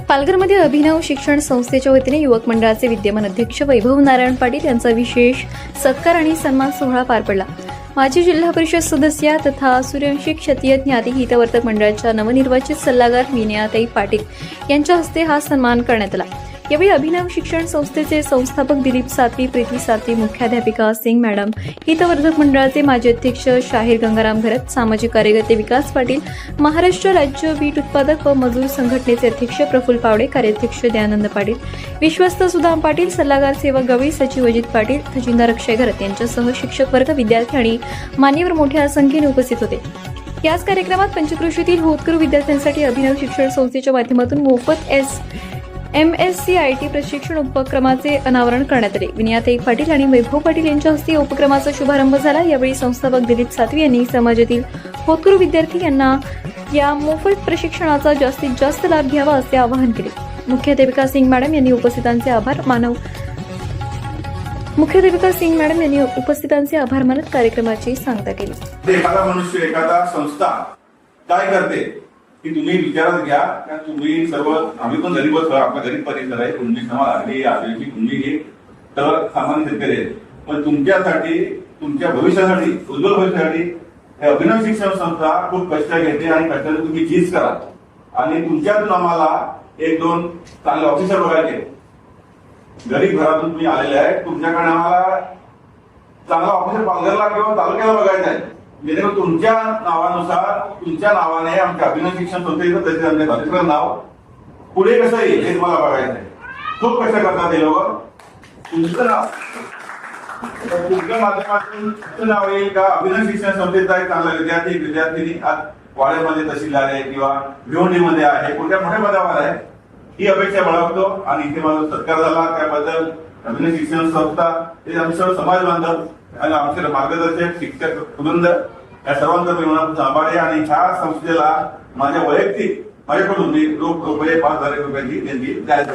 पालघरमध्ये अभिनव शिक्षण संस्थेच्या वतीने युवक मंडळाचे विद्यमान अध्यक्ष वैभव नारायण पाटील यांचा विशेष सत्कार आणि सन्मान सोहळा पार पडला। माजी जिल्हा परिषद सदस्य तथा सूर्यवंशी क्षत्रियज्ञ आदी हितवर्तक मंडळाच्या नवनिर्वाचित सल्लागार विनयाताई पाटील यांच्या हस्ते हा सन्मान करण्यात आला। यावेळी अभिनव शिक्षण संस्थेचे संस्थापक दिलीप सातवी, प्रीती सातवी, मुख्याध्यापिका सिंग मॅडम, हितवर्धक मंडळाचे माजी अध्यक्ष शाहीर गंगाराम घरत, सामाजिक कार्यकर्ते विकास पाटील, महाराष्ट्र राज्य वीट उत्पादक व मजूर संघटनेचे अध्यक्ष प्रफुल्ल पावडे, कार्याध्यक्ष दयानंद पाटील, विश्वस्त सुदाम पाटील, सल्लागार सेवक गवळी, सचिव अजित पाटील, खजिनदार अक्षय घरत यांच्यासह शिक्षक वर्ग, विद्यार्थी आणि मान्यवर मोठ्या संख्येने उपस्थित होते। याच कार्यक्रमात पंचक्रोशीतील होतकरू विद्यार्थ्यांसाठी अभिनव शिक्षण संस्थेच्या माध्यमातून मोफत MSc IT प्रशिक्षण उपक्रमाचे अनावरण करण्यात आले। विनयाताई पाटील आणि वैभव पाटील यांच्या हस्ते या उपक्रमाचा शुभारंभ झाला। यावेळी संस्थापक दिलीप सातवी यांनी समाजातील होतकरू विद्यार्थी यांना या मोफत प्रशिक्षणाचा जास्तीत जास्त लाभ घ्यावा असे आवाहन केले। मुख्याध्यापिका सिंग मॅडम यांनी उपस्थितांचे आभार मानत कार्यक्रमाची सांगता केली। एखादा मनुष्य, एखादा संस्था काय करते की तुम्ही विचारात घ्या। तुम्ही सर्व, आम्ही पण गरीबच, आपला गरीब परिसर आहे, कुणबी समाज आगरी आदिवासी कुणबी हे तर सामान्य शेतकरी आहेत, पण तुमच्यासाठी, तुमच्या भविष्यासाठी, उज्ज्वल भविष्यासाठी हे अभिनव शिक्षण संस्था खूप कष्ट घेते आणि कष्टाने तुम्ही चीज करा आणि तुमच्यातून आम्हाला एक दोन चांगले ऑफिसर बघायचे। गरीब घरातून तुम्ही आलेले आहे, तुमच्याकडे आम्हाला चांगला ऑफिसर पालघरला किंवा तालुक्याला बघायचा आहे, जेणेकरून तुमच्या नावानुसार, तुमच्या नावाने आमच्या अभिनव शिक्षण संस्थेचं तसेच आमच्या कॉलेजचं नाव पुढे कसं येईल हे तुम्हाला बघायचं आहे। खूप कष्ट करतात हे लोक। तुमचं नाव, तुमच्या माध्यमातून नाव येईल का अभिनव शिक्षण संस्थेचा एक चांगला विद्यार्थी, विद्यार्थिनी आज वाड्यामध्ये तहसीलदार आहे किंवा भिवंडीमध्ये आहे, कोणत्या मोठ्या पदावर आहे, ही अपेक्षा बाळगतो। आणि इथे माझा सत्कार झाला त्याबद्दल अभिनव शिक्षण संस्था, हे आमचे सर्व समाज बांधव आणि आमचे मार्गदर्शक, शिक्षक वृंद या सर्वांचा मी मनापासून आभारी आहे। आणि ह्या संस्थेला माझ्या वैयक्तिक माझ्याकडून मी रोख रुपये 5,000 रुपयाची देणगी द्यायला